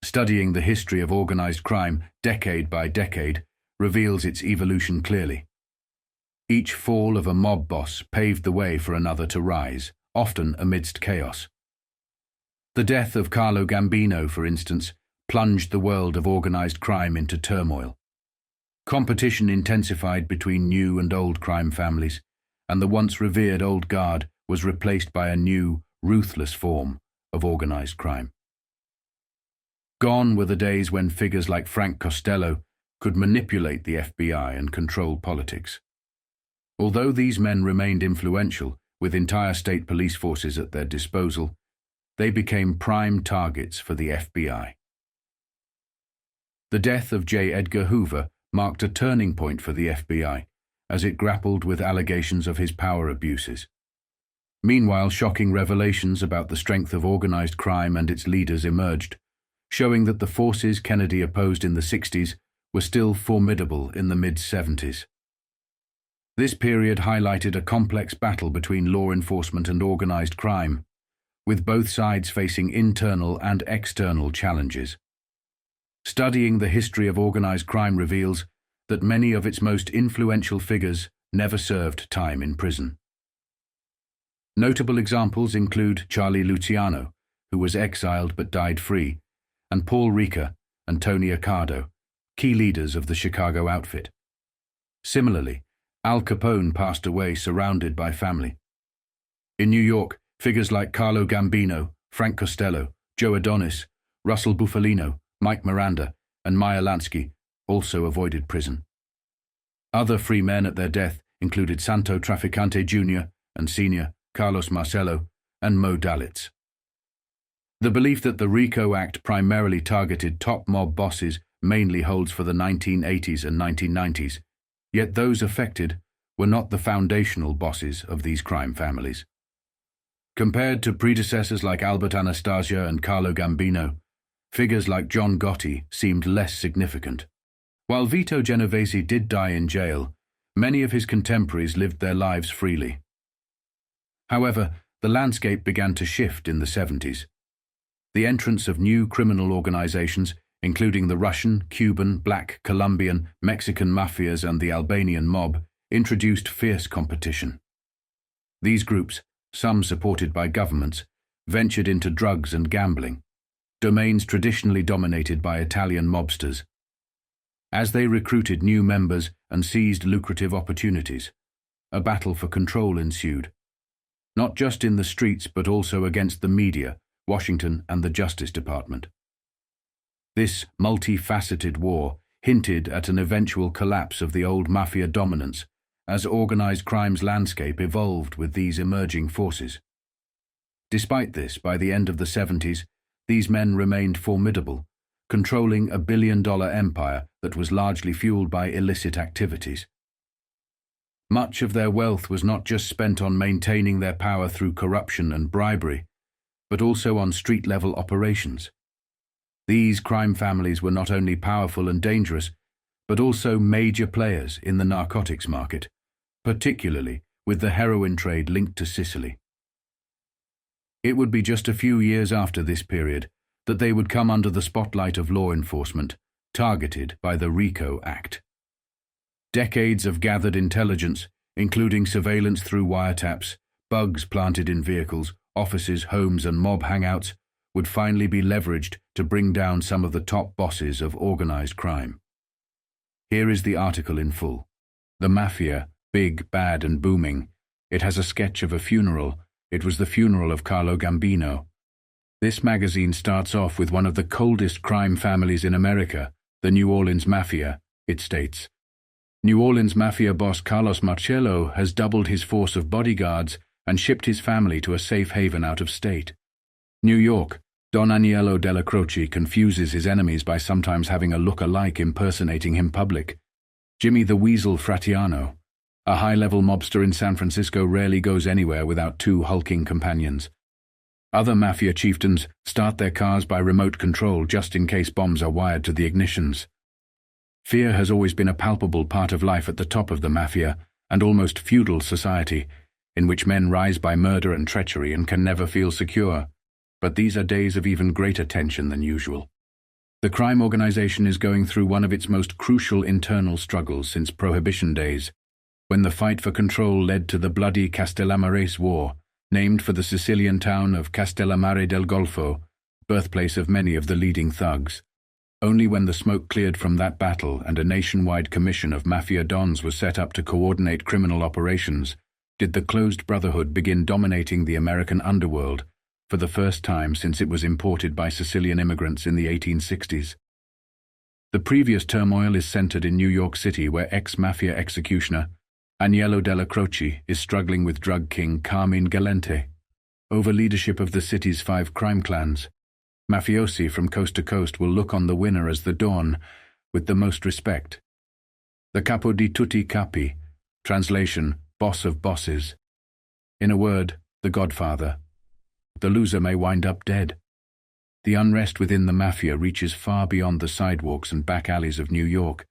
Studying the history of organized crime decade by decade reveals its evolution clearly. Each fall of a mob boss paved the way for another to rise, often amidst chaos. The death of Carlo Gambino, for instance, plunged the world of organized crime into turmoil. Competition intensified between new and old crime families, and the once revered old guard was replaced by a new, ruthless form of organized crime. Gone were the days when figures like Frank Costello could manipulate the FBI and control politics. Although these men remained influential, with entire state police forces at their disposal, they became prime targets for the FBI. The death of J. Edgar Hoover marked a turning point for the FBI as it grappled with allegations of his power abuses. Meanwhile, shocking revelations about the strength of organized crime and its leaders emerged, showing that the forces Kennedy opposed in the 60s were still formidable in the mid-70s. This period highlighted a complex battle between law enforcement and organized crime, with both sides facing internal and external challenges. Studying the history of organized crime reveals that many of its most influential figures never served time in prison. Notable examples include Charlie Luciano, who was exiled but died free, and Paul Ricca and Tony Accardo, key leaders of the Chicago outfit. Similarly, Al Capone passed away surrounded by family. In New York, figures like Carlo Gambino, Frank Costello, Joe Adonis, Russell Bufalino, Mike Miranda, and Meyer Lansky also avoided prison. Other free men at their death included Santo Traficante Jr. and Sr., Carlos Marcello, and Mo Dalitz. The belief that the RICO Act primarily targeted top mob bosses mainly holds for the 1980s and 1990s, yet those affected were not the foundational bosses of these crime families. Compared to predecessors like Albert Anastasia and Carlo Gambino, figures like John Gotti seemed less significant. While Vito Genovese did die in jail, many of his contemporaries lived their lives freely. However, the landscape began to shift in the 70s. The entrance of new criminal organizations, including the Russian, Cuban, Black, Colombian, Mexican mafias and the Albanian mob, introduced fierce competition. These groups, some supported by governments, ventured into drugs and gambling, domains traditionally dominated by Italian mobsters. As they recruited new members and seized lucrative opportunities, a battle for control ensued, not just in the streets but also against the media, Washington, and the Justice Department. This multifaceted war hinted at an eventual collapse of the old mafia dominance as organized crime's landscape evolved with these emerging forces. Despite this, by the end of the 70s, these men remained formidable, controlling a billion-dollar empire that was largely fueled by illicit activities. Much of their wealth was not just spent on maintaining their power through corruption and bribery, but also on street-level operations. These crime families were not only powerful and dangerous, but also major players in the narcotics market, particularly with the heroin trade linked to Sicily. It would be just a few years after this period that they would come under the spotlight of law enforcement, targeted by the RICO Act. Decades of gathered intelligence, including surveillance through wiretaps, bugs planted in vehicles, offices, homes, and mob hangouts, would finally be leveraged to bring down some of the top bosses of organized crime. Here is the article in full. The Mafia, big, bad, and booming. It has a sketch of a funeral. It was the funeral of Carlo Gambino. This magazine starts off with one of the coldest crime families in America, the New Orleans Mafia. It states, New Orleans Mafia boss Carlos Marcello has doubled his force of bodyguards and shipped his family to a safe haven out of state. New York, Don Aniello Dellacroce confuses his enemies by sometimes having a look-alike impersonating him public. Jimmy the Weasel Fratiano, a high-level mobster in San Francisco, rarely goes anywhere without two hulking companions. Other mafia chieftains start their cars by remote control just in case bombs are wired to the ignitions. Fear has always been a palpable part of life at the top of the mafia, and almost feudal society, in which men rise by murder and treachery and can never feel secure. But these are days of even greater tension than usual. The crime organization is going through one of its most crucial internal struggles since Prohibition days, when the fight for control led to the bloody Castellamarese War, named for the Sicilian town of Castellammare del Golfo, birthplace of many of the leading thugs. Only when the smoke cleared from that battle and a nationwide commission of mafia dons was set up to coordinate criminal operations did the closed brotherhood begin dominating the American underworld for the first time since it was imported by Sicilian immigrants in the 1860s. The previous turmoil is centered in New York City, where ex-mafia executioner Aniello Dellacroce is struggling with drug king Galante over leadership of the city's 5 crime clans. Mafiosi from coast to coast will look on the winner as the Don with the most respect. The capo di tutti capi, translation, boss of bosses. In a word, the godfather. The loser may wind up dead. The unrest within the mafia reaches far beyond the sidewalks and back alleys of New York.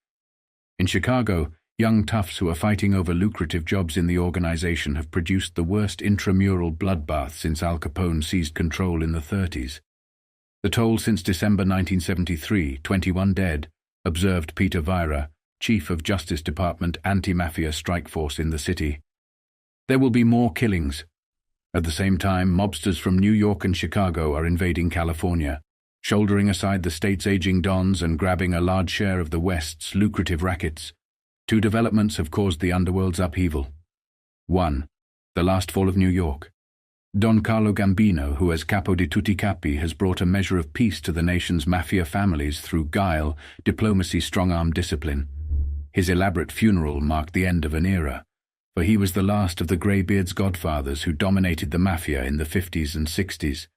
In Chicago, young toughs who are fighting over lucrative jobs in the organization have produced the worst intramural bloodbath since Al Capone seized control in the 30s. The toll since December 1973, 21 dead, observed Peter Vieira, Chief of Justice Department Anti-Mafia Strike Force in the city. There will be more killings. At the same time, mobsters from New York and Chicago are invading California, shouldering aside the state's aging dons and grabbing a large share of the West's lucrative rackets. 2 developments have caused the underworld's upheaval. 1. The last fall of New York. Don Carlo Gambino, who as capo di tutti capi has brought a measure of peace to the nation's mafia families through guile, diplomacy, strong-arm discipline. His elaborate funeral marked the end of an era, for he was the last of the Greybeard's godfathers who dominated the mafia in the 50s and 60s.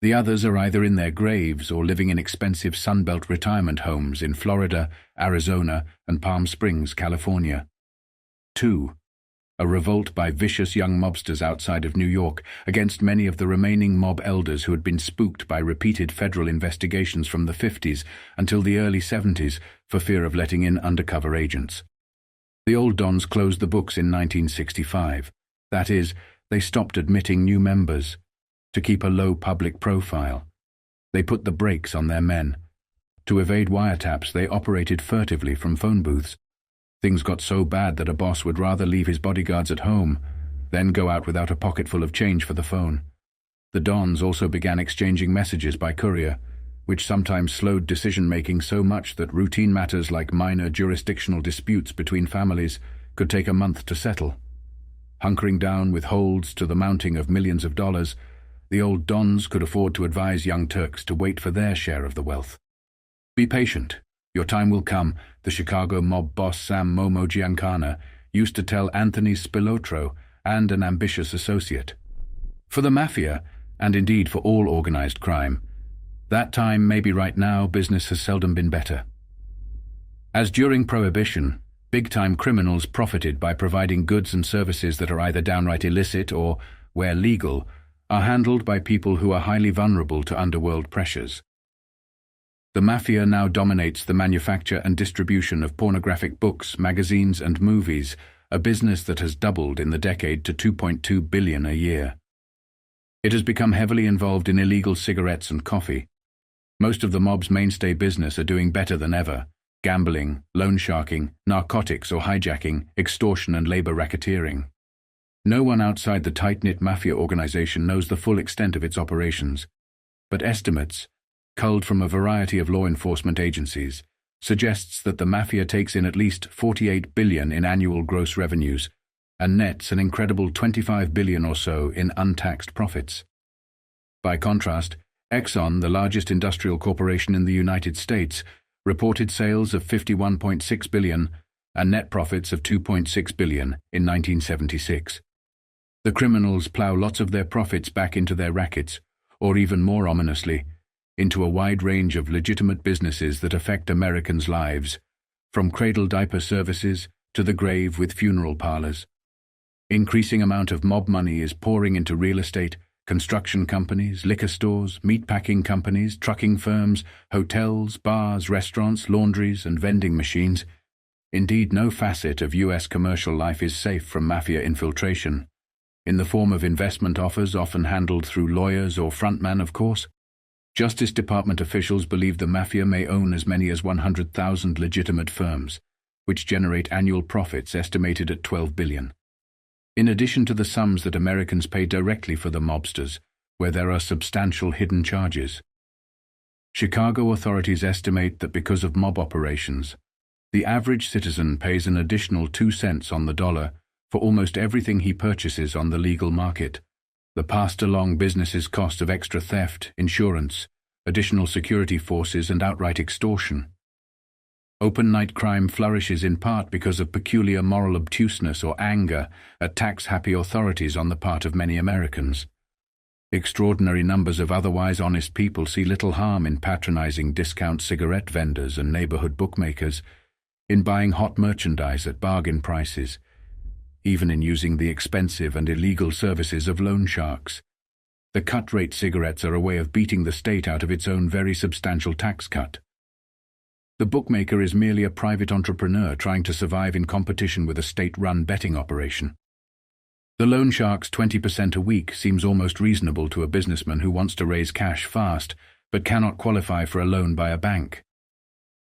The others are either in their graves or living in expensive Sunbelt retirement homes in Florida, Arizona, and Palm Springs, California. 2. A revolt by vicious young mobsters outside of New York against many of the remaining mob elders who had been spooked by repeated federal investigations from the 50s until the early 70s for fear of letting in undercover agents. The old dons closed the books in 1965. That is, they stopped admitting new members to keep a low public profile. They put the brakes on their men. To evade wiretaps, they operated furtively from phone booths. Things got so bad that a boss would rather leave his bodyguards at home than go out without a pocket full of change for the phone. The dons also began exchanging messages by courier, which sometimes slowed decision-making so much that routine matters like minor jurisdictional disputes between families could take a month to settle. Hunkering down with holds to the mounting of millions of dollars, the old dons could afford to advise young Turks to wait for their share of the wealth. Be patient. Your time will come, the Chicago mob boss Sam Momo Giancana used to tell Anthony Spilotro and an ambitious associate. For the mafia, and indeed for all organized crime, that time may be right now. Business has seldom been better. As during Prohibition, big-time criminals profited by providing goods and services that are either downright illicit or, where legal, are handled by people who are highly vulnerable to underworld pressures. The mafia now dominates the manufacture and distribution of pornographic books, magazines, and movies, a business that has doubled in the decade to $2.2 billion a year. It has become heavily involved in illegal cigarettes and coffee. Most of the mob's mainstay business are doing better than ever: gambling, loan sharking, narcotics or hijacking, extortion and labor racketeering. No one outside the tight-knit mafia organization knows the full extent of its operations, but estimates, culled from a variety of law enforcement agencies, suggests that the mafia takes in at least $48 billion in annual gross revenues and nets an incredible $25 billion or so in untaxed profits. By contrast, Exxon, the largest industrial corporation in the United States, reported sales of $51.6 billion and net profits of $2.6 billion in 1976. The criminals plow lots of their profits back into their rackets, or even more ominously, into a wide range of legitimate businesses that affect Americans' lives, from cradle diaper services to the grave with funeral parlors. Increasing amount of mob money is pouring into real estate, construction companies, liquor stores, meatpacking companies, trucking firms, hotels, bars, restaurants, laundries, and vending machines. Indeed, no facet of U.S. commercial life is safe from mafia infiltration, in the form of investment offers often handled through lawyers or frontmen, of course. Justice Department officials believe the Mafia may own as many as 100,000 legitimate firms, which generate annual profits estimated at $12 billion. In addition to the sums that Americans pay directly for the mobsters, where there are substantial hidden charges. Chicago authorities estimate that because of mob operations, the average citizen pays an additional 2 cents on the dollar for almost everything he purchases on the legal market. The passed-along business's cost of extra theft, insurance, additional security forces, and outright extortion. Open-night crime flourishes in part because of peculiar moral obtuseness or anger at tax-happy authorities on the part of many Americans. Extraordinary numbers of otherwise honest people see little harm in patronizing discount cigarette vendors and neighborhood bookmakers, in buying hot merchandise at bargain prices, even in using the expensive and illegal services of loan sharks. The cut-rate cigarettes are a way of beating the state out of its own very substantial tax cut. The bookmaker is merely a private entrepreneur trying to survive in competition with a state-run betting operation. The loan shark's 20% a week seems almost reasonable to a businessman who wants to raise cash fast but cannot qualify for a loan by a bank.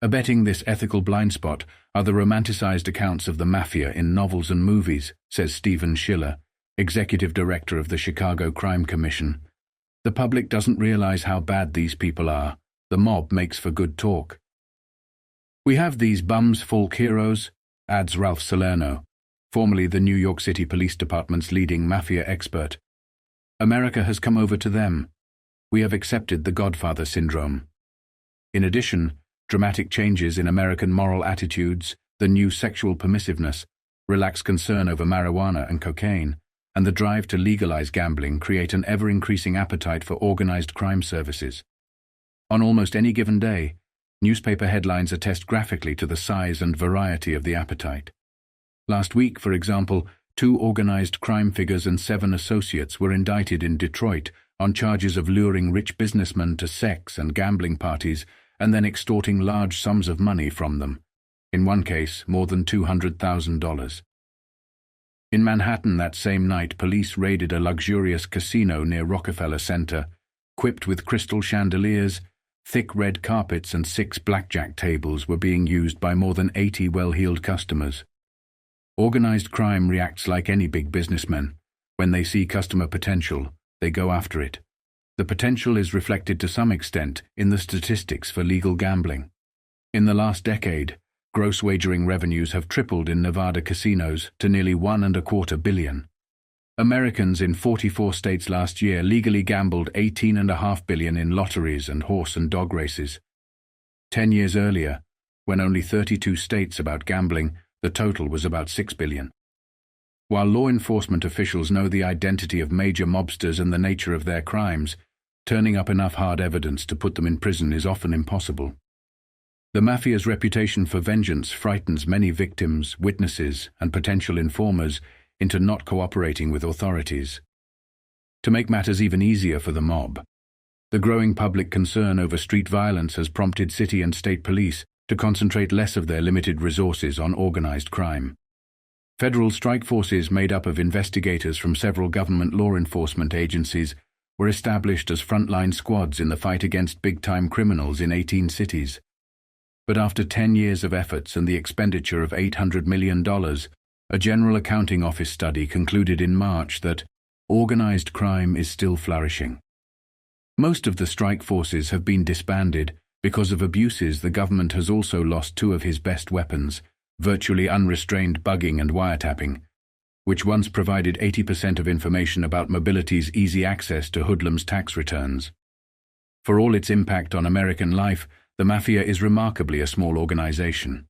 Abetting this ethical blind spot are the romanticized accounts of the Mafia in novels and movies, says Stephen Schiller, executive director of the Chicago Crime Commission. The public doesn't realize how bad these people are. The mob makes for good talk. We have these bums folk heroes, adds Ralph Salerno, formerly the New York City Police Department's leading Mafia expert. America has come over to them. We have accepted the Godfather syndrome. In addition, dramatic changes in American moral attitudes, the new sexual permissiveness, relaxed concern over marijuana and cocaine, and the drive to legalize gambling create an ever-increasing appetite for organized crime services. On almost any given day, newspaper headlines attest graphically to the size and variety of the appetite. Last week, for example, 2 organized crime figures and 7 associates were indicted in Detroit on charges of luring rich businessmen to sex and gambling parties and then extorting large sums of money from them, in one case more than $200,000. In Manhattan that same night, police raided a luxurious casino near Rockefeller Center, equipped with crystal chandeliers, thick red carpets, and 6 blackjack tables were being used by more than 80 well-heeled customers. Organized crime reacts like any big businessman. When they see customer potential, they go after it. The potential is reflected to some extent in the statistics for legal gambling. In the last decade, gross wagering revenues have tripled in Nevada casinos to nearly $1.25 billion. Americans in 44 states last year legally gambled $18.5 billion in lotteries and horse and dog races. 10 years earlier, when only 32 states about gambling, the total was about $6 billion. While law enforcement officials know the identity of major mobsters and the nature of their crimes, turning up enough hard evidence to put them in prison is often impossible. The Mafia's reputation for vengeance frightens many victims, witnesses, and potential informers into not cooperating with authorities. To make matters even easier for the mob, the growing public concern over street violence has prompted city and state police to concentrate less of their limited resources on organized crime. Federal strike forces made up of investigators from several government law enforcement agencies were established as frontline squads in the fight against big-time criminals in 18 cities. But after 10 years of efforts and the expenditure of $800 million, a General Accounting Office study concluded in March that organized crime is still flourishing. Most of the strike forces have been disbanded. Because of abuses, the government has also lost 2 of his best weapons, virtually unrestrained bugging and wiretapping, which once provided 80% of information about mobility's easy access to hoodlums' tax returns. For all its impact on American life, the Mafia is remarkably a small organization.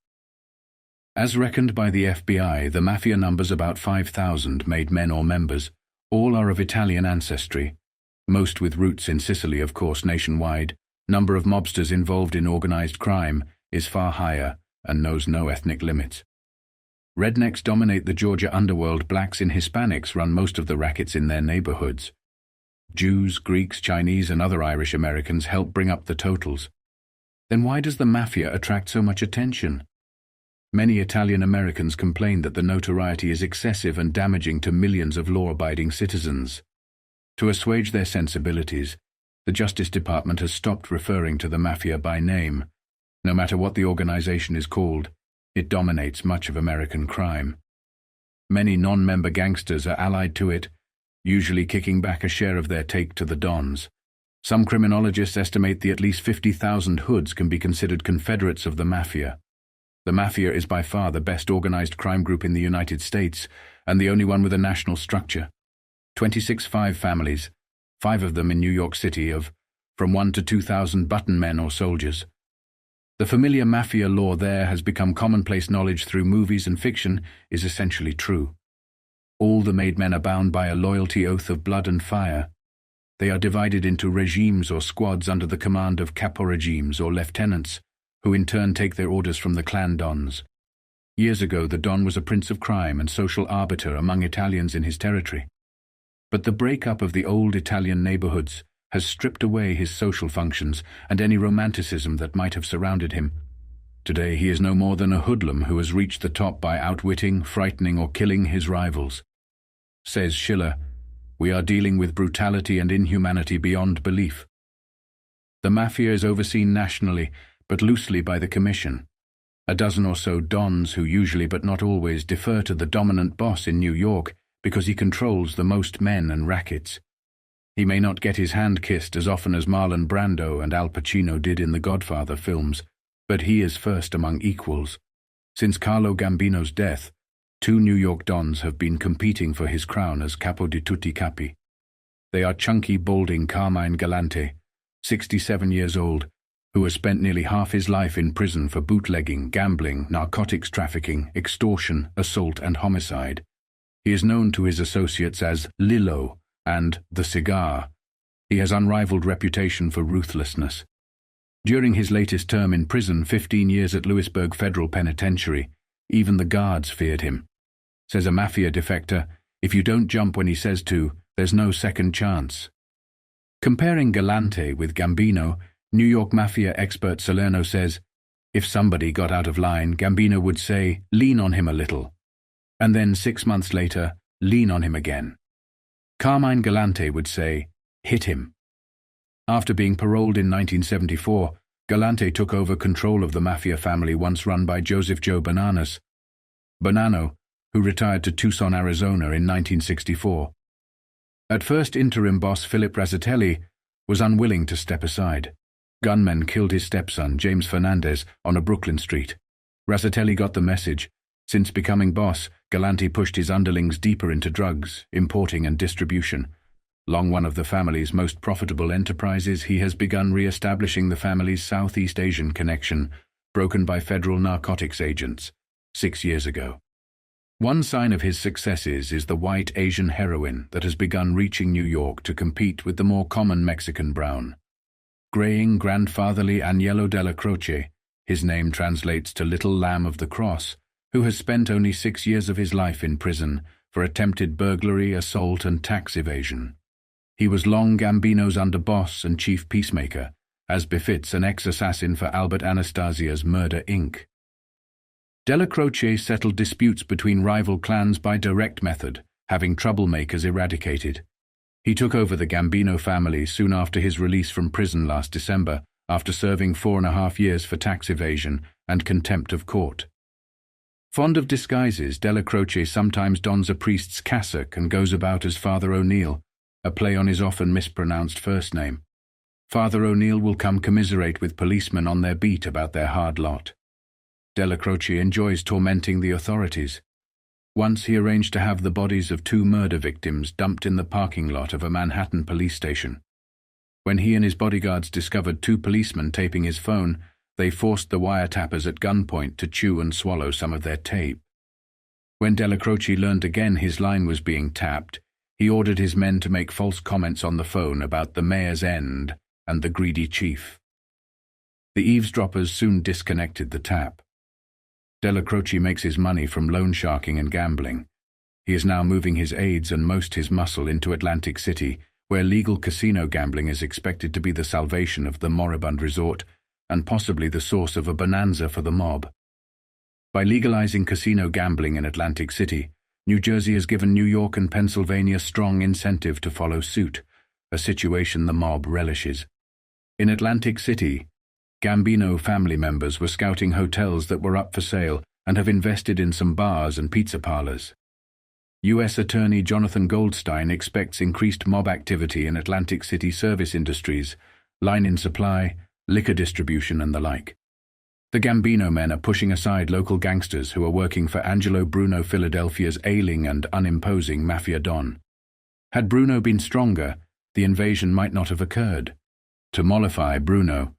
As reckoned by the FBI, the Mafia numbers about 5,000 made men or members. All are of Italian ancestry, most with roots in Sicily, of course. Nationwide, number of mobsters involved in organized crime is far higher and knows no ethnic limits. Rednecks dominate the Georgia underworld. Blacks and Hispanics run most of the rackets in their neighborhoods. Jews, Greeks, Chinese, and other Irish Americans help bring up the totals. Then why does the Mafia attract so much attention? Many Italian Americans complain that the notoriety is excessive and damaging to millions of law-abiding citizens. To assuage their sensibilities, the Justice Department has stopped referring to the Mafia by name. No matter what the organization is called, it dominates much of American crime. Many non-member gangsters are allied to it, usually kicking back a share of their take to the Dons. Some criminologists estimate that at least 50,000 hoods can be considered confederates of the Mafia. The Mafia is by far the best organized crime group in the United States, and the only one with a national structure. 26 five families, 5 of them in New York City, of from 1 to 2,000 button men or soldiers. The familiar Mafia lore there has become commonplace knowledge through movies and fiction is essentially true. All the made men are bound by a loyalty oath of blood and fire. They are divided into regimes or squads under the command of caporegimes or lieutenants, who in turn take their orders from the clan dons. Years ago, the don was a prince of crime and social arbiter among Italians in his territory. But the breakup of the old Italian neighborhoods has stripped away his social functions and any romanticism that might have surrounded him. Today he is no more than a hoodlum who has reached the top by outwitting, frightening, or killing his rivals. Says Schiller, "We are dealing with brutality and inhumanity beyond belief." The Mafia is overseen nationally, but loosely by the Commission. A dozen or so dons who usually but not always defer to the dominant boss in New York because he controls the most men and rackets. He may not get his hand kissed as often as Marlon Brando and Al Pacino did in the Godfather films, but he is first among equals. Since Carlo Gambino's death, 2 New York dons have been competing for his crown as capo di tutti capi. They are chunky, balding Carmine Galante, 67 years old, who has spent nearly half his life in prison for bootlegging, gambling, narcotics trafficking, extortion, assault, and homicide. He is known to his associates as Lillo and the Cigar. He has unrivaled reputation for ruthlessness. During his latest term in prison, 15 years at Lewisburg Federal Penitentiary, even the guards feared him. Says a Mafia defector, "If you don't jump when he says to, there's no second chance." Comparing Galante with Gambino, New York Mafia expert Salerno says, if somebody got out of line, Gambino would say, "Lean on him a little." And then 6 months later, "Lean on him again." Carmine Galante would say, "Hit him." After being paroled in 1974, Galante took over control of the Mafia family once run by Joseph Joe Bananas, Bonanno, who retired to Tucson, Arizona in 1964. At first, interim boss Philip Razzatelli was unwilling to step aside. Gunmen killed his stepson, James Fernandez, on a Brooklyn street. Razzatelli got the message. Since becoming boss, Galante pushed his underlings deeper into drugs, importing and distribution. Long one of the family's most profitable enterprises, he has begun re-establishing the family's Southeast Asian connection, broken by federal narcotics agents, 6 years ago. One sign of his successes is the white Asian heroin that has begun reaching New York to compete with the more common Mexican brown. Graying grandfatherly Aniello Dellacroce, his name translates to Little Lamb of the Cross, who has spent only 6 years of his life in prison for attempted burglary, assault, and tax evasion. He was long Gambino's underboss and chief peacemaker, as befits an ex-assassin for Albert Anastasia's Murder, Inc. Dellacroce settled disputes between rival clans by direct method, having troublemakers eradicated. He took over the Gambino family soon after his release from prison last December, after serving 4.5 years for tax evasion and contempt of court. Fond of disguises, Dellacroce sometimes dons a priest's cassock and goes about as Father O'Neill, a play on his often mispronounced first name. Father O'Neill will come commiserate with policemen on their beat about their hard lot. Dellacroce enjoys tormenting the authorities. Once he arranged to have the bodies of 2 murder victims dumped in the parking lot of a Manhattan police station. When he and his bodyguards discovered 2 policemen taping his phone, they forced the wiretappers at gunpoint to chew and swallow some of their tape. When Dellacroce learned again his line was being tapped, he ordered his men to make false comments on the phone about the mayor's end and the greedy chief. The eavesdroppers soon disconnected the tap. Dellacroce makes his money from loan sharking and gambling. He is now moving his aides and most his muscle into Atlantic City, where legal casino gambling is expected to be the salvation of the moribund resort and possibly the source of a bonanza for the mob. By legalizing casino gambling in Atlantic City, New Jersey has given New York and Pennsylvania strong incentive to follow suit, a situation the mob relishes. In Atlantic City, Gambino family members were scouting hotels that were up for sale and have invested in some bars and pizza parlors. U.S. Attorney Jonathan Goldstein expects increased mob activity in Atlantic City service industries, line-in supply, liquor distribution and the like. The Gambino men are pushing aside local gangsters who are working for Angelo Bruno, Philadelphia's ailing and unimposing Mafia Don. Had Bruno been stronger, the invasion might not have occurred. To mollify Bruno,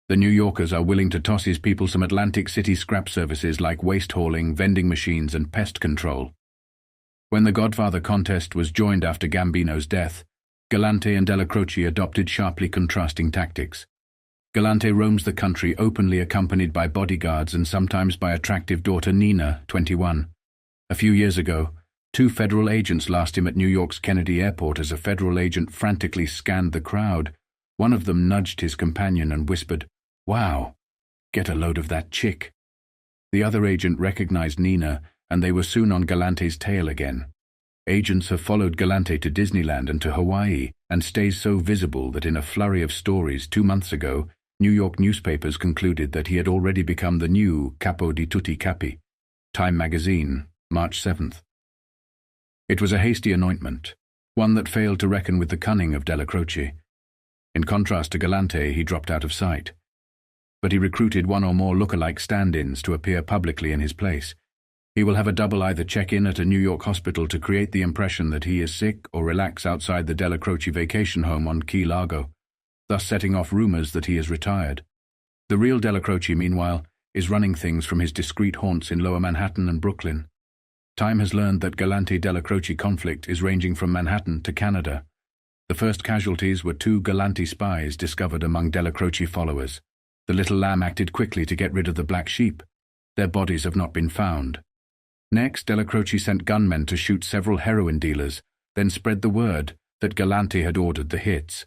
the New Yorkers are willing to toss his people some Atlantic City scrap services like waste hauling, vending machines and pest control. When the Godfather contest was joined after Gambino's death, Galante and Dellacroce adopted sharply contrasting tactics. Galante roams the country openly accompanied by bodyguards and sometimes by attractive daughter Nina, 21. A few years ago, 2 federal agents lost him at New York's Kennedy Airport as a federal agent frantically scanned the crowd. One of them nudged his companion and whispered, "Wow, get a load of that chick." The other agent recognized Nina, and they were soon on Galante's tail again. Agents have followed Galante to Disneyland and to Hawaii, and stays so visible that in a flurry of stories 2 months ago, New York newspapers concluded that he had already become the new Capo di Tutti Capi. Time magazine, March 7th. It was a hasty anointment, one that failed to reckon with the cunning of Dellacroce. In contrast to Galante, he dropped out of sight. But he recruited 1 or more look-alike stand-ins to appear publicly in his place. He will have a double either check-in at a New York hospital to create the impression that he is sick or relax outside the Dellacroce vacation home on Key Largo, thus setting off rumors that he is retired. The real Dellacroce, meanwhile, is running things from his discreet haunts in Lower Manhattan and Brooklyn. Time has learned that Galante-Dellacroce conflict is ranging from Manhattan to Canada. The first casualties were 2 Galante spies discovered among Dellacroce followers. The little lamb acted quickly to get rid of the black sheep. Their bodies have not been found. Next, Dellacroce sent gunmen to shoot several heroin dealers, then spread the word that Galante had ordered the hits.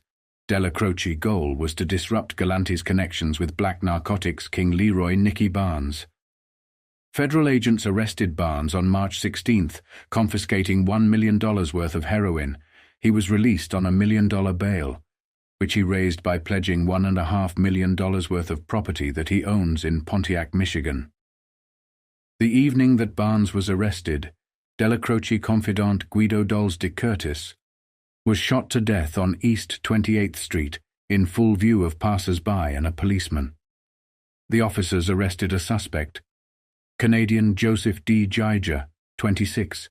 Dellacroce's goal was to disrupt Galante's connections with black narcotics king Leroy Nicky Barnes. Federal agents arrested Barnes on March 16th, confiscating $1 million worth of heroin. He was released on $1 million bail, which he raised by pledging $1.5 million worth of property that he owns in Pontiac, Michigan. The evening that Barnes was arrested, Dellacroce confidant Guido Dolls de Curtis was shot to death on East 28th Street in full view of passers-by and a policeman. The officers arrested a suspect, Canadian Joseph D. Geiger, 26.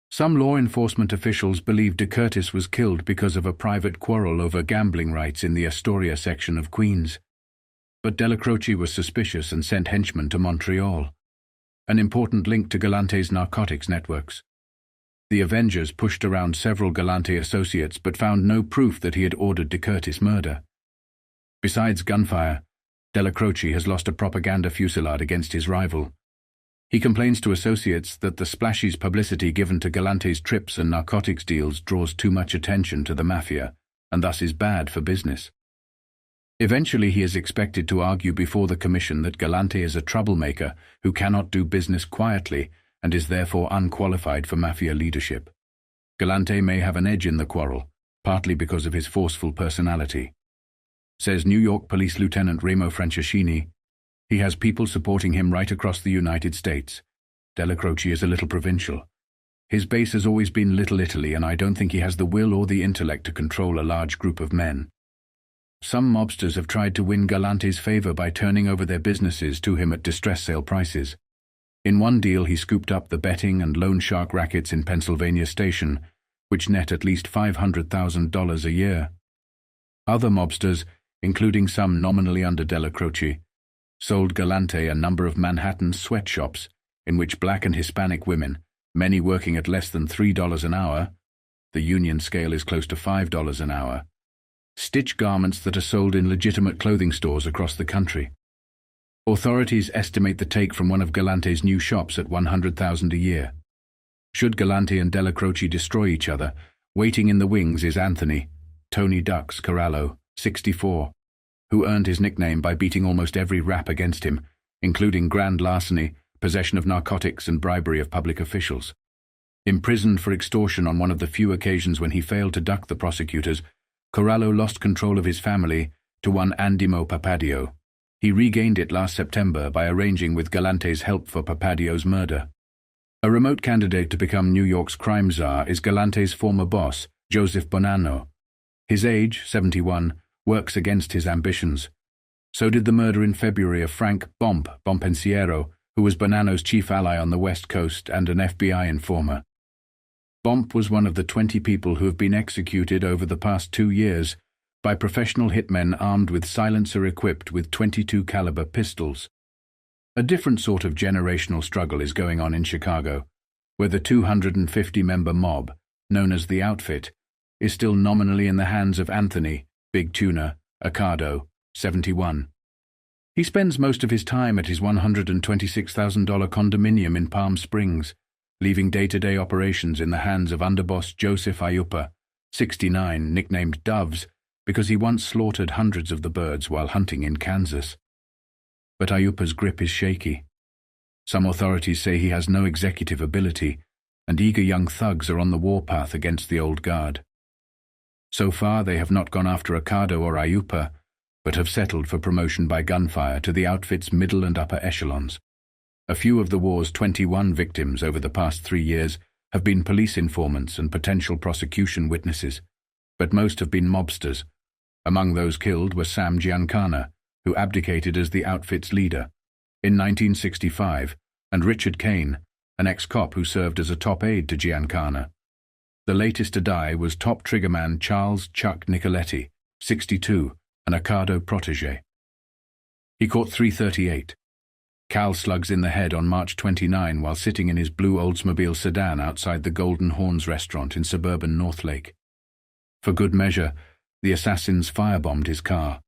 Some law enforcement officials believe de Curtis was killed because of a private quarrel over gambling rights in the Astoria section of Queens. But Dellacroce was suspicious and sent henchmen to Montreal, an important link to Galante's narcotics networks. The Avengers pushed around several Galante associates but found no proof that he had ordered de Curtis' murder. Besides gunfire, Dellacroce has lost a propaganda fusillade against his rival. He complains to associates that the splashy publicity given to Galante's trips and narcotics deals draws too much attention to the Mafia, and thus is bad for business. Eventually he is expected to argue before the commission that Galante is a troublemaker who cannot do business quietly and is therefore unqualified for Mafia leadership. Galante may have an edge in the quarrel, partly because of his forceful personality. Says New York Police Lieutenant Remo Franceschini, he has people supporting him right across the United States. Dellacroce is a little provincial. His base has always been Little Italy, and I don't think he has the will or the intellect to control a large group of men. Some mobsters have tried to win Galante's favor by turning over their businesses to him at distress sale prices. In one deal he scooped up the betting and loan shark rackets in Pennsylvania Station, which net at least $500,000 a year. Other mobsters, including some nominally under Dellacroce, sold Galante a number of Manhattan sweatshops in which black and Hispanic women, many working at less than $3 an hour, the union scale is close to $5 an hour, stitch garments that are sold in legitimate clothing stores across the country. Authorities estimate the take from one of Galante's new shops at $100,000 a year. Should Galante and Dellacroce destroy each other, waiting in the wings is Anthony, Tony Ducks Corallo, 64, who earned his nickname by beating almost every rap against him, including grand larceny, possession of narcotics and bribery of public officials. Imprisoned for extortion on one of the few occasions when he failed to duck the prosecutors, Corallo lost control of his family to one Andimo Papadio. He regained it last September by arranging with Galante's help for Papadio's murder. A remote candidate to become New York's crime czar is Galante's former boss, Joseph Bonanno. His age, 71, works against his ambitions. So did the murder in February of Frank Bompensiero, who was Bonanno's chief ally on the West Coast and an FBI informer. Bomp was one of the 20 people who have been executed over the past 2 years by professional hitmen armed with silencer equipped with .22 caliber pistols. A different sort of generational struggle is going on in Chicago, where the 250-member mob, known as the Outfit, is still nominally in the hands of Anthony, Big Tuna, Accardo, 71. He spends most of his time at his $126,000 condominium in Palm Springs, leaving day-to-day operations in the hands of underboss Joseph Ayupa, 69, nicknamed Doves, because he once slaughtered hundreds of the birds while hunting in Kansas. But Ayupa's grip is shaky. Some authorities say he has no executive ability, and eager young thugs are on the warpath against the old guard. So far, they have not gone after Accardo or Ayupa, but have settled for promotion by gunfire to the outfit's middle and upper echelons. A few of the war's 21 victims over the past 3 years have been police informants and potential prosecution witnesses, but most have been mobsters. Among those killed were Sam Giancana, who abdicated as the outfit's leader in 1965, and Richard Kane, an ex-cop who served as a top aide to Giancana. The latest to die was top triggerman Charles Chuck Nicoletti, 62, an Accardo protégé. He caught 338. Cal slugs in the head on March 29 while sitting in his blue Oldsmobile sedan outside the Golden Horns restaurant in suburban Northlake. For good measure, the assassins firebombed his car.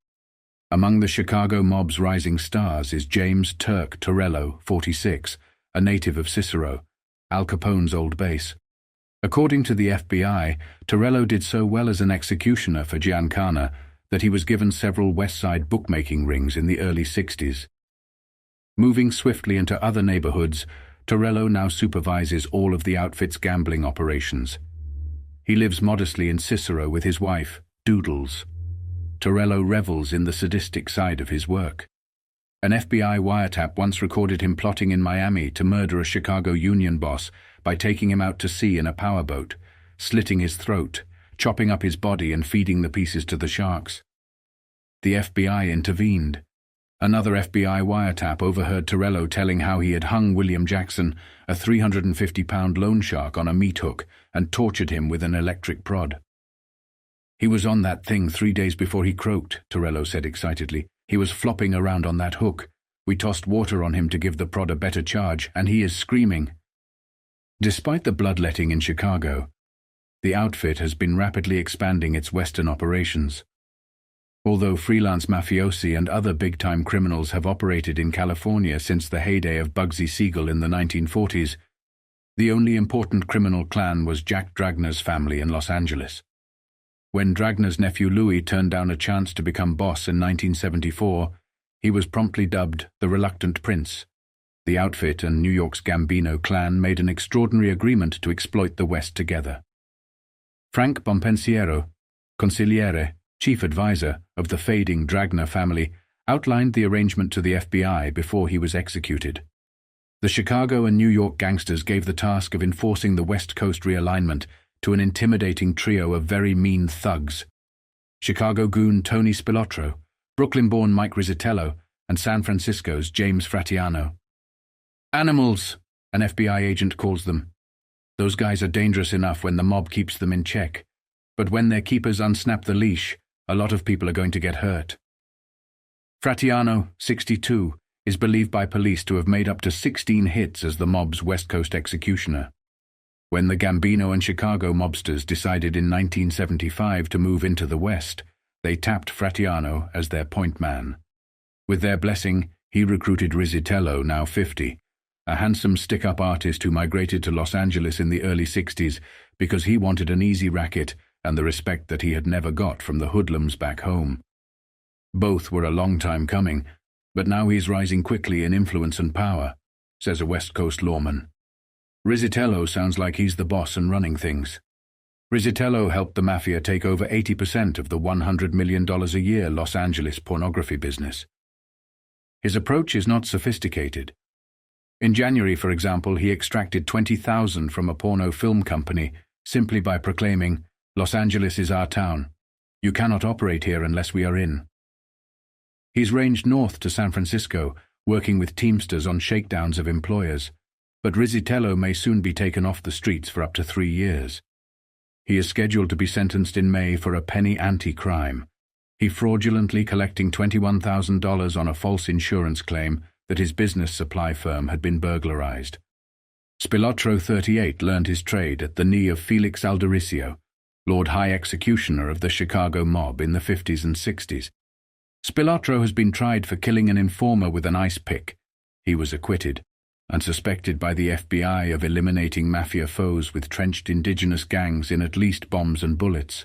Among the Chicago mob's rising stars is James Turk Torello, 46, a native of Cicero, Al Capone's old base. According to the FBI, Torello did so well as an executioner for Giancana that he was given several West Side bookmaking rings in the early 60s. Moving swiftly into other neighborhoods, Torello now supervises all of the outfit's gambling operations. He lives modestly in Cicero with his wife, Doodles. Torello revels in the sadistic side of his work. An FBI wiretap once recorded him plotting in Miami to murder a Chicago union boss by taking him out to sea in a powerboat, slitting his throat, chopping up his body and feeding the pieces to the sharks. The FBI intervened. Another FBI wiretap overheard Torello telling how he had hung William Jackson, a 350-pound loan shark, on a meat hook and tortured him with an electric prod. "He was on that thing 3 days before he croaked," Torello said excitedly. "He was flopping around on that hook. We tossed water on him to give the prod a better charge, and he is screaming." Despite the bloodletting in Chicago, the outfit has been rapidly expanding its western operations. Although freelance mafiosi and other big-time criminals have operated in California since the heyday of Bugsy Siegel in the 1940s, the only important criminal clan was Jack Dragner's family in Los Angeles. When Dragner's nephew Louis turned down a chance to become boss in 1974, he was promptly dubbed the Reluctant Prince. The outfit and New York's Gambino clan made an extraordinary agreement to exploit the West together. Frank Bompensiero, consigliere, chief advisor of the fading Dragner family, outlined the arrangement to the FBI before he was executed. The Chicago and New York gangsters gave the task of enforcing the West Coast realignment to an intimidating trio of very mean thugs: Chicago goon Tony Spilotro, Brooklyn-born Mike Rizzitello, and San Francisco's James Fratiano. "Animals," an FBI agent calls them. Those guys are dangerous enough when the mob keeps them in check, but when their keepers unsnap the leash, a lot of people are going to get hurt. Fratiano, 62, is believed by police to have made up to 16 hits as the mob's West Coast executioner. When the Gambino and Chicago mobsters decided in 1975 to move into the West, they tapped Fratiano as their point man. With their blessing, he recruited Rizzitello, now 50, a handsome stick-up artist who migrated to Los Angeles in the early 60s because he wanted an easy racket and the respect that he had never got from the hoodlums back home. Both were a long time coming, but now he's rising quickly in influence and power, says a West Coast lawman. Rizzitello sounds like he's the boss and running things. Rizzitello helped the Mafia take over 80% of the $100 million a year Los Angeles pornography business. His approach is not sophisticated. In January, for example, he extracted $20,000 from a porno film company simply by proclaiming, "Los Angeles is our town. You cannot operate here unless we are in." He's ranged north to San Francisco, working with Teamsters on shakedowns of employers, but Rizzitello may soon be taken off the streets for up to 3 years. He is scheduled to be sentenced in May for a penny anti-crime. He fraudulently collecting $21,000 on a false insurance claim that his business supply firm had been burglarized. Spilotro, 38, learned his trade at the knee of Felix Aldericio, Lord High Executioner of the Chicago mob in the 50s and 60s. Spilotro has been tried for killing an informer with an ice pick. He was acquitted, and suspected by the FBI of eliminating Mafia foes with trenched indigenous gangs in at least bombs and bullets.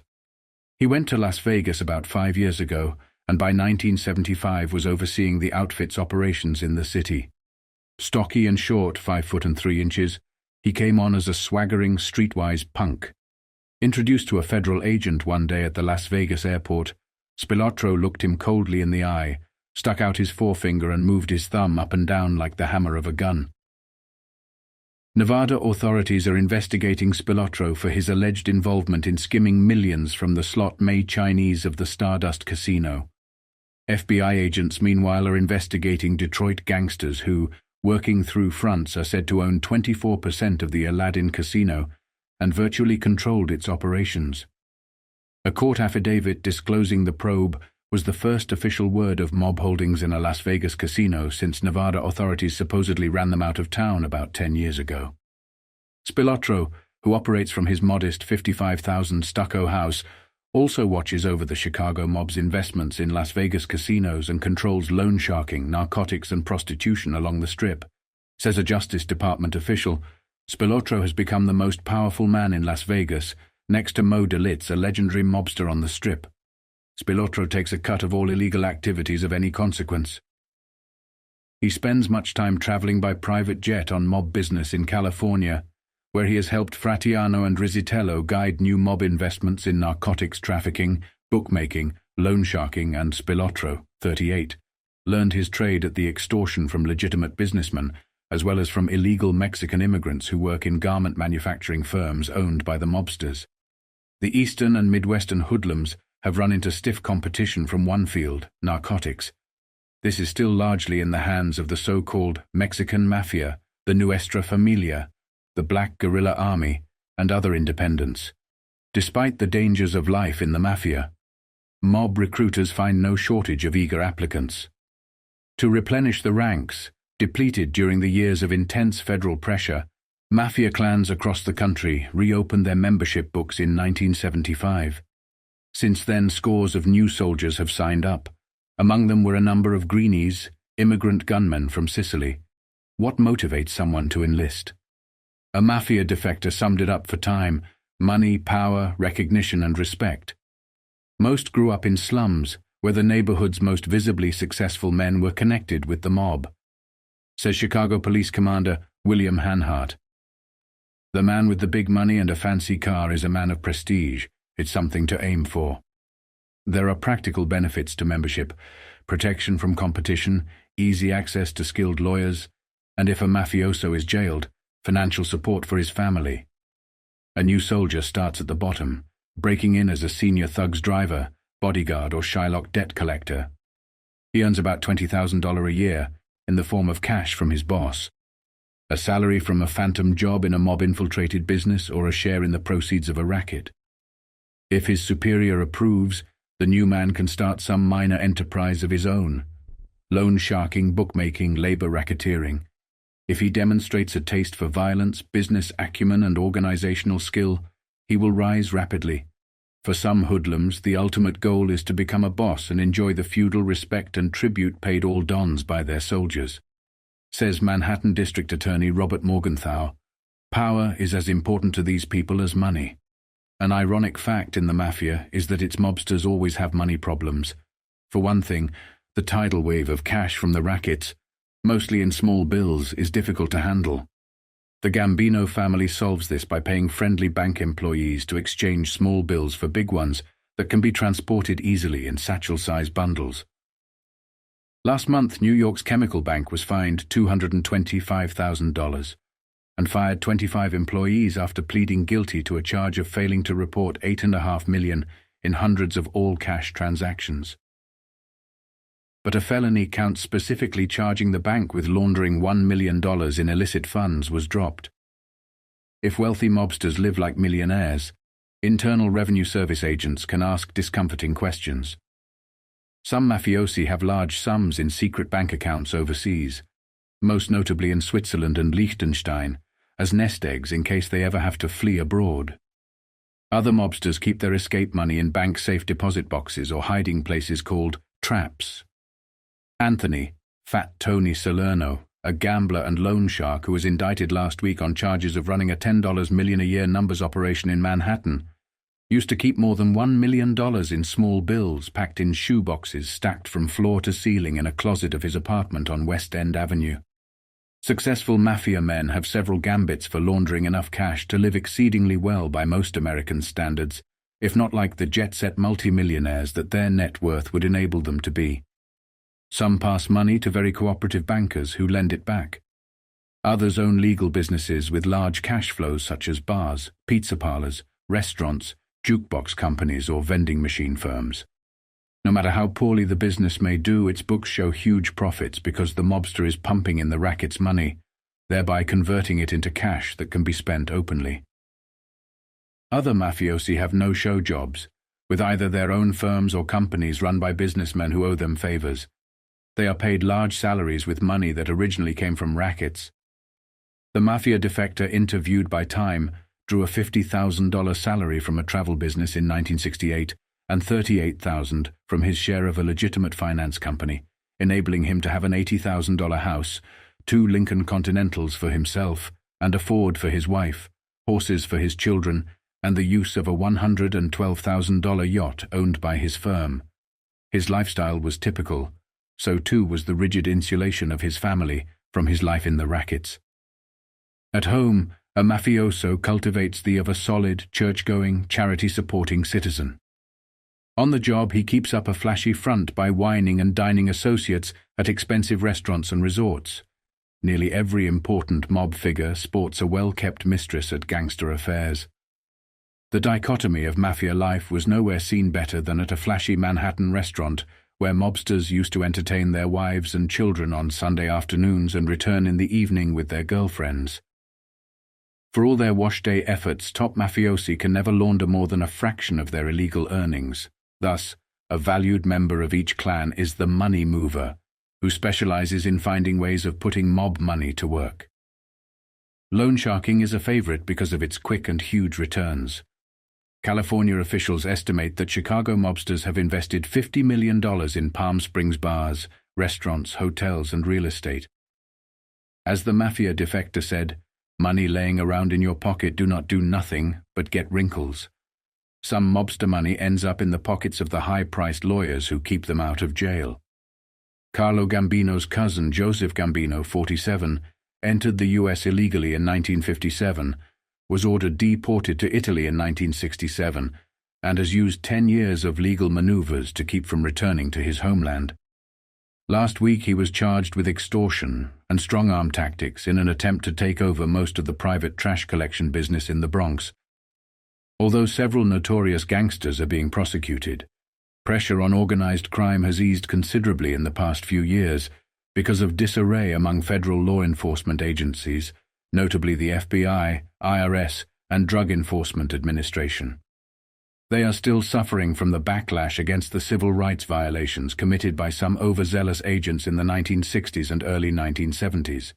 He went to Las Vegas about 5 years ago, and by 1975 was overseeing the outfit's operations in the city. Stocky and short, 5 foot and 3 inches, he came on as a swaggering, streetwise punk. Introduced to a federal agent one day at the Las Vegas airport, Spilotro looked him coldly in the eye, stuck out his forefinger and moved his thumb up and down like the hammer of a gun. Nevada authorities are investigating Spilotro for his alleged involvement in skimming millions from the slot-made Chinese of the Stardust Casino. FBI agents, meanwhile, are investigating Detroit gangsters who, working through fronts, are said to own 24% of the Aladdin Casino and virtually controlled its operations. A court affidavit disclosing the probe was the first official word of mob holdings in a Las Vegas casino since Nevada authorities supposedly ran them out of town about 10 years ago. Spilotro, who operates from his modest 55,000 stucco house, also watches over the Chicago mob's investments in Las Vegas casinos and controls loan sharking, narcotics and prostitution along the Strip. Says a Justice Department official, Spilotro has become the most powerful man in Las Vegas, next to Mo Delitz, a legendary mobster on the Strip. Spilotro takes a cut of all illegal activities of any consequence. He spends much time traveling by private jet on mob business in California, where he has helped Fratiano and Rizzitello guide new mob investments in narcotics trafficking, bookmaking, loan sharking, and Spilotro, 38, learned his trade at the extortion from legitimate businessmen, as well as from illegal Mexican immigrants who work in garment manufacturing firms owned by the mobsters. The Eastern and Midwestern hoodlums have run into stiff competition from one field, narcotics. This is still largely in the hands of the so-called Mexican Mafia, the Nuestra Familia, the Black Guerrilla Army, and other independents. Despite the dangers of life in the Mafia, mob recruiters find no shortage of eager applicants. To replenish the ranks, depleted during the years of intense federal pressure, Mafia clans across the country reopened their membership books in 1975. Since then, scores of new soldiers have signed up. Among them were a number of greenies, immigrant gunmen from Sicily. What motivates someone to enlist? A Mafia defector summed it up for time: money, power, recognition, and respect. Most grew up in slums, where the neighborhood's most visibly successful men were connected with the mob. Says Chicago Police Commander William Hanhart. The man with the big money and a fancy car is a man of prestige. It's something to aim for. There are practical benefits to membership: protection from competition, easy access to skilled lawyers, and if a mafioso is jailed, financial support for his family. A new soldier starts at the bottom, breaking in as a senior thug's driver, bodyguard, or Shylock debt collector. He earns about $20,000 a year in the form of cash from his boss, a salary from a phantom job in a mob-infiltrated business, or a share in the proceeds of a racket. If his superior approves, the new man can start some minor enterprise of his own: loan sharking, bookmaking, labor racketeering. If he demonstrates a taste for violence, business acumen, and organizational skill, he will rise rapidly. For some hoodlums, the ultimate goal is to become a boss and enjoy the feudal respect and tribute paid all dons by their soldiers. Says Manhattan District Attorney Robert Morgenthau, power is as important to these people as money. An ironic fact in the Mafia is that its mobsters always have money problems. For one thing, the tidal wave of cash from the rackets, mostly in small bills, is difficult to handle. The Gambino family solves this by paying friendly bank employees to exchange small bills for big ones that can be transported easily in satchel-sized bundles. Last month, New York's chemical bank was fined $225,000 and fired 25 employees after pleading guilty to a charge of failing to report $8.5 million in hundreds of all-cash transactions. But a felony count specifically charging the bank with laundering $1 million in illicit funds was dropped. If wealthy mobsters live like millionaires, Internal Revenue Service agents can ask discomforting questions. Some mafiosi have large sums in secret bank accounts overseas, most notably in Switzerland and Liechtenstein, as nest eggs in case they ever have to flee abroad. Other mobsters keep their escape money in bank-safe deposit boxes or hiding places called traps. Anthony, Fat Tony Salerno, a gambler and loan shark who was indicted last week on charges of running a $10 million a year numbers operation in Manhattan, used to keep more than $1 million in small bills packed in shoe boxes stacked from floor to ceiling in a closet of his apartment on West End Avenue. Successful mafia men have several gambits for laundering enough cash to live exceedingly well by most American standards, if not like the jet-set multimillionaires that their net worth would enable them to be. Some pass money to very cooperative bankers who lend it back. Others own legal businesses with large cash flows such as bars, pizza parlors, restaurants, jukebox companies or vending machine firms. No matter how poorly the business may do, its books show huge profits because the mobster is pumping in the racket's money, thereby converting it into cash that can be spent openly. Other mafiosi have no-show jobs, with either their own firms or companies run by businessmen who owe them favors. They are paid large salaries with money that originally came from rackets. The mafia defector interviewed by Time drew a $50,000 salary from a travel business in 1968 and $38,000 from his share of a legitimate finance company, enabling him to have an $80,000 house, 2 Lincoln Continentals for himself, and a Ford for his wife, horses for his children, and the use of a $112,000 yacht owned by his firm. His lifestyle was typical, so too was the rigid insulation of his family from his life in the rackets. At home, a mafioso cultivates the of a solid, church-going, charity-supporting citizen. On the job, he keeps up a flashy front by wining and dining associates at expensive restaurants and resorts. Nearly every important mob figure sports a well-kept mistress at gangster affairs. The dichotomy of mafia life was nowhere seen better than at a flashy Manhattan restaurant where mobsters used to entertain their wives and children on Sunday afternoons and return in the evening with their girlfriends. For all their wash-day efforts, top mafiosi can never launder more than a fraction of their illegal earnings. Thus, a valued member of each clan is the money mover, who specializes in finding ways of putting mob money to work. Loan sharking is a favorite because of its quick and huge returns. California officials estimate that Chicago mobsters have invested $50 million in Palm Springs bars, restaurants, hotels, and real estate. As the mafia defector said, "Money laying around in your pocket do not do nothing but get wrinkles." Some mobster money ends up in the pockets of the high-priced lawyers who keep them out of jail. Carlo Gambino's cousin, Joseph Gambino, 47, entered the U.S. illegally in 1957, was ordered deported to Italy in 1967, and has used 10 years of legal maneuvers to keep from returning to his homeland. Last week he was charged with extortion and strong-arm tactics in an attempt to take over most of the private trash collection business in the Bronx. Although several notorious gangsters are being prosecuted, pressure on organized crime has eased considerably in the past few years because of disarray among federal law enforcement agencies, notably the FBI, IRS, and Drug Enforcement Administration. They are still suffering from the backlash against the civil rights violations committed by some overzealous agents in the 1960s and early 1970s.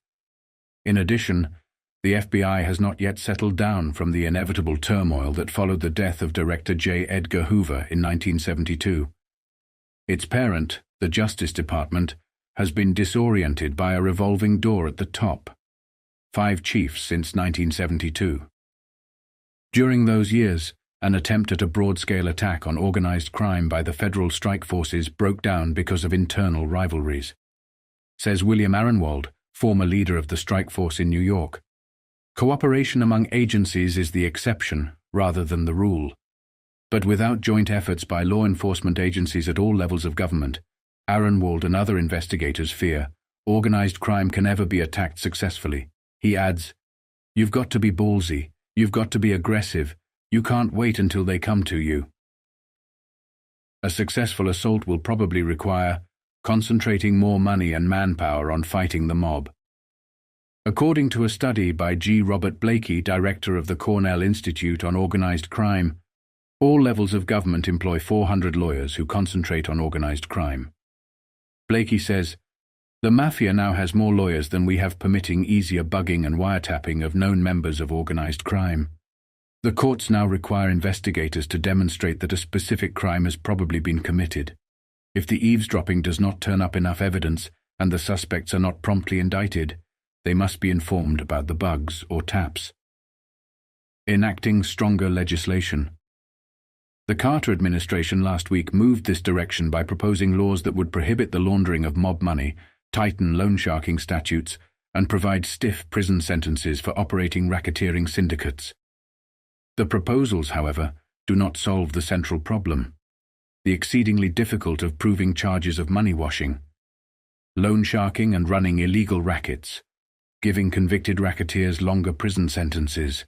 In addition, the FBI has not yet settled down from the inevitable turmoil that followed the death of Director J. Edgar Hoover in 1972. Its parent, the Justice Department, has been disoriented by a revolving door at the top. 5 chiefs since 1972. During those years, an attempt at a broad-scale attack on organized crime by the federal strike forces broke down because of internal rivalries. Says William Arenwald, former leader of the strike force in New York, Cooperation among agencies is the exception rather than the rule. But without joint efforts by law enforcement agencies at all levels of government, Aronwald and other investigators fear organized crime can never be attacked successfully. He adds, "You've got to be ballsy, you've got to be aggressive, you can't wait until they come to you." A successful assault will probably require concentrating more money and manpower on fighting the mob. According to a study by G. Robert Blakey, director of the Cornell Institute on Organized Crime, all levels of government employ 400 lawyers who concentrate on organized crime. Blakey says, "The Mafia now has more lawyers than we have permitting easier bugging and wiretapping of known members of organized crime. The courts now require investigators to demonstrate that a specific crime has probably been committed. If the eavesdropping does not turn up enough evidence and the suspects are not promptly indicted, they must be informed about the bugs or taps." Enacting stronger legislation. The Carter administration last week moved this direction by proposing laws that would prohibit the laundering of mob money, tighten loan sharking statutes, and provide stiff prison sentences for operating racketeering syndicates. The proposals, however, do not solve the central problem, the exceedingly difficult of proving charges of money washing, loan sharking and running illegal rackets, giving convicted racketeers longer prison sentences.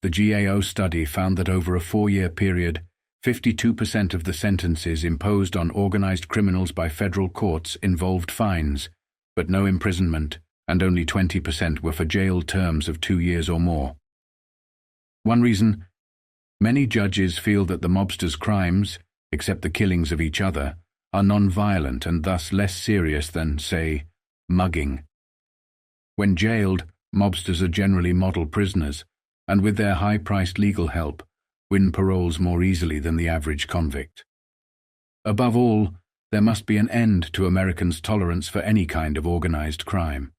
The GAO study found that over a 4-year period, 52% of the sentences imposed on organized criminals by federal courts involved fines, but no imprisonment, and only 20% were for jail terms of 2 years or more. One reason: many judges feel that the mobsters' crimes, except the killings of each other, are non-violent and thus less serious than, say, mugging. When jailed, mobsters are generally model prisoners, and with their high-priced legal help, win paroles more easily than the average convict. Above all, there must be an end to Americans' tolerance for any kind of organized crime.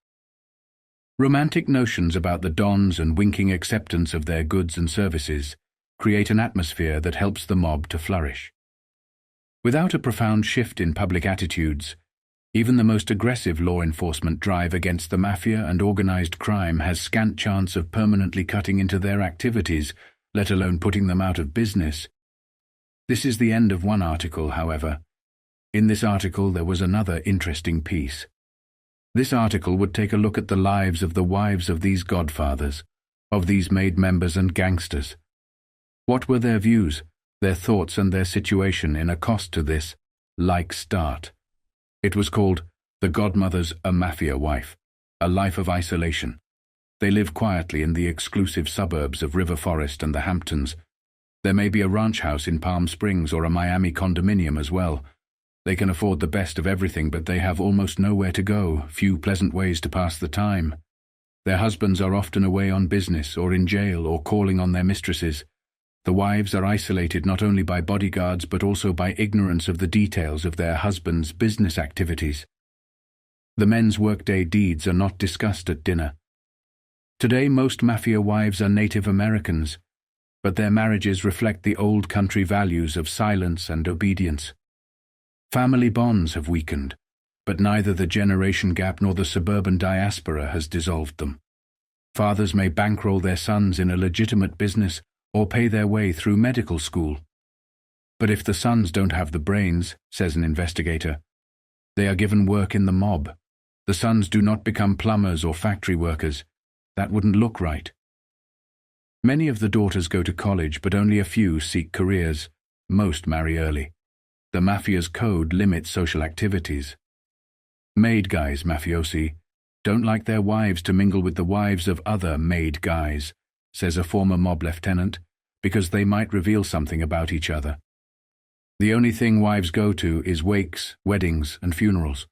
Romantic notions about the dons and winking acceptance of their goods and services create an atmosphere that helps the mob to flourish. Without a profound shift in public attitudes, even the most aggressive law enforcement drive against the Mafia and organized crime has scant chance of permanently cutting into their activities, let alone putting them out of business. This is the end of one article, however. In this article there was another interesting piece. This article would take a look at the lives of the wives of these godfathers, of these made members and gangsters. What were their views, their thoughts and their situation in a cost to this like start? It was called The Godmother's a Mafia Wife, A Life of Isolation. They live quietly in the exclusive suburbs of River Forest and the Hamptons. There may be a ranch house in Palm Springs or a Miami condominium as well. They can afford the best of everything, but they have almost nowhere to go, few pleasant ways to pass the time. Their husbands are often away on business or in jail or calling on their mistresses. The wives are isolated not only by bodyguards but also by ignorance of the details of their husbands' business activities. The men's workday deeds are not discussed at dinner. Today most Mafia wives are Native Americans, but their marriages reflect the old country values of silence and obedience. Family bonds have weakened, but neither the generation gap nor the suburban diaspora has dissolved them. Fathers may bankroll their sons in a legitimate business or pay their way through medical school. But if the sons don't have the brains, says an investigator, they are given work in the mob. The sons do not become plumbers or factory workers. That wouldn't look right. Many of the daughters go to college, but only a few seek careers. Most marry early. The Mafia's code limits social activities. Made guys, mafiosi, don't like their wives to mingle with the wives of other made guys, says a former mob lieutenant, because they might reveal something about each other. The only thing wives go to is wakes, weddings, and funerals.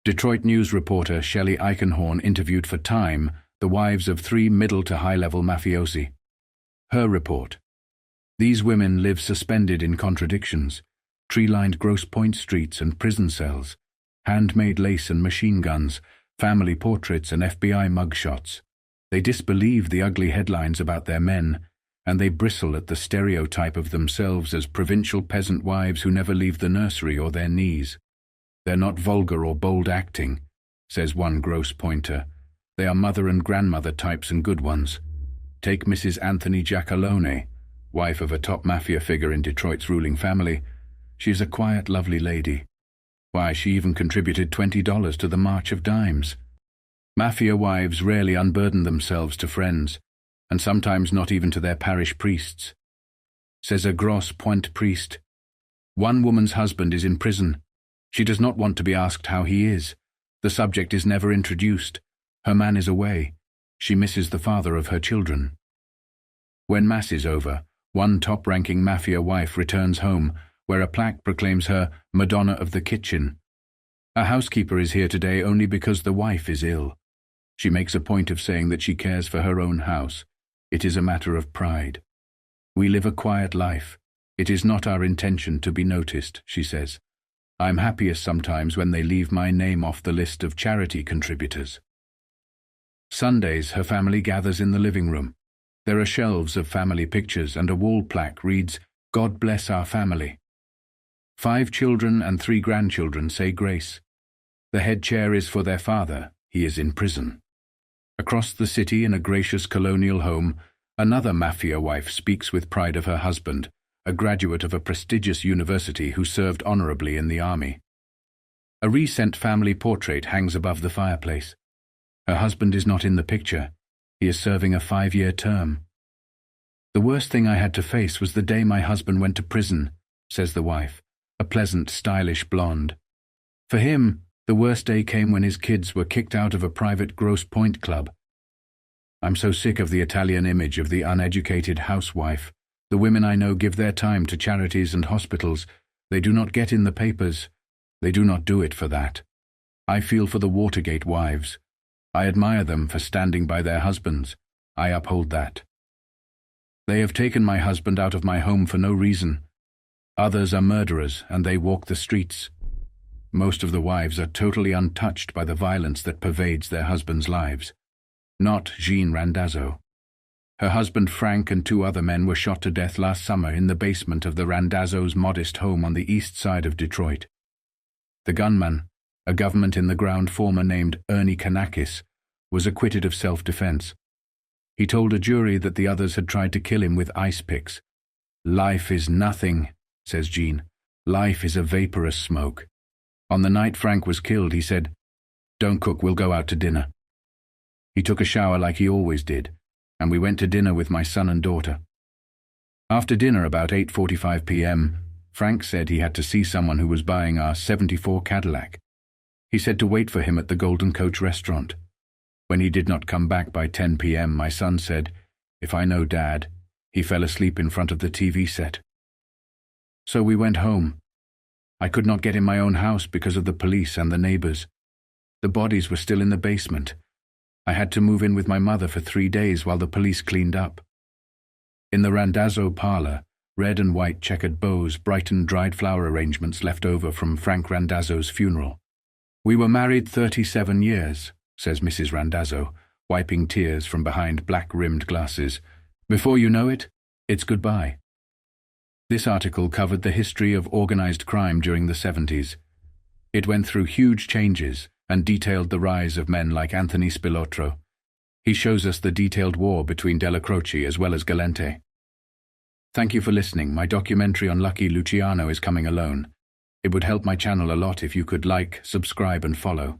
Detroit News reporter Shelley Eichenhorn interviewed for Time the wives of 3 middle to high-level mafiosi. Her report: these women live suspended in contradictions, tree-lined Grosse Pointe streets and prison cells, handmade lace and machine guns, family portraits and FBI mugshots. They disbelieve the ugly headlines about their men, and they bristle at the stereotype of themselves as provincial peasant wives who never leave the nursery or their knees. They're not vulgar or bold acting, says one Grosse Pointer, They are mother and grandmother types and good ones. Take Mrs. Anthony Giacalone, wife of a top mafia figure in Detroit's ruling family. She's a quiet, lovely lady. Why, she even contributed $20 to the March of Dimes. Mafia wives rarely unburden themselves to friends, and sometimes not even to their parish priests. Says a Grosse Pointe priest, "One woman's husband is in prison. She does not want to be asked how he is. The subject is never introduced. Her man is away. She misses the father of her children." When Mass is over, one top-ranking mafia wife returns home, where a plaque proclaims her Madonna of the Kitchen. A housekeeper is here today only because the wife is ill. She makes a point of saying that she cares for her own house. It is a matter of pride. "We live a quiet life. It is not our intention to be noticed," she says. "I'm happiest sometimes when they leave my name off the list of charity contributors." Sundays, her family gathers in the living room. There are shelves of family pictures, and a wall plaque reads, "God bless our family." 5 children and 3 grandchildren say grace. The head chair is for their father. He is in prison. Across the city, in a gracious colonial home, another mafia wife speaks with pride of her husband, a graduate of a prestigious university who served honorably in the army. A recent family portrait hangs above the fireplace. Her husband is not in the picture. He is serving a 5-year term. "The worst thing I had to face was the day my husband went to prison," says the wife, a pleasant, stylish blonde. "For him, the worst day came when his kids were kicked out of a private Grosse Pointe club. I'm so sick of the Italian image of the uneducated housewife. The women I know give their time to charities and hospitals. They do not get in the papers. They do not do it for that. I feel for the Watergate wives. I admire them for standing by their husbands. I uphold that. They have taken my husband out of my home for no reason. Others are murderers, and they walk the streets. Most of the wives are totally untouched by the violence that pervades their husbands' lives. Not Jean Randazzo. Her husband Frank and 2 other men were shot to death last summer in the basement of the Randazzo's modest home on the east side of Detroit. The gunman, a government-in-the-ground former named Ernie Kanakis, was acquitted of self-defense. He told a jury that the others had tried to kill him with ice picks. "Life is nothing," says Jean. "Life is a vaporous smoke." On the night Frank was killed, he said, "Don't cook, we'll go out to dinner." He took a shower like he always did, and we went to dinner with my son and daughter. After dinner, about 8:45 p.m., Frank said he had to see someone who was buying our '74 Cadillac. He said to wait for him at the Golden Coach restaurant. When he did not come back by 10 p.m., my son said, "If I know Dad, he fell asleep in front of the TV set." So we went home. I could not get in my own house because of the police and the neighbors. The bodies were still in the basement. I had to move in with my mother for 3 days while the police cleaned up. In the Randazzo parlor, red and white checkered bows brightened dried flower arrangements left over from Frank Randazzo's funeral. "We were married 37 years, says Mrs. Randazzo, wiping tears from behind black-rimmed glasses. "Before you know it, it's goodbye." This article covered the history of organized crime during the 70s. It went through huge changes and detailed the rise of men like Anthony Spilotro. He shows us the detailed war between Dellacroce as well as Galante. Thank you for listening. My documentary on Lucky Luciano is coming alone. It would help my channel a lot if you could like, subscribe and follow.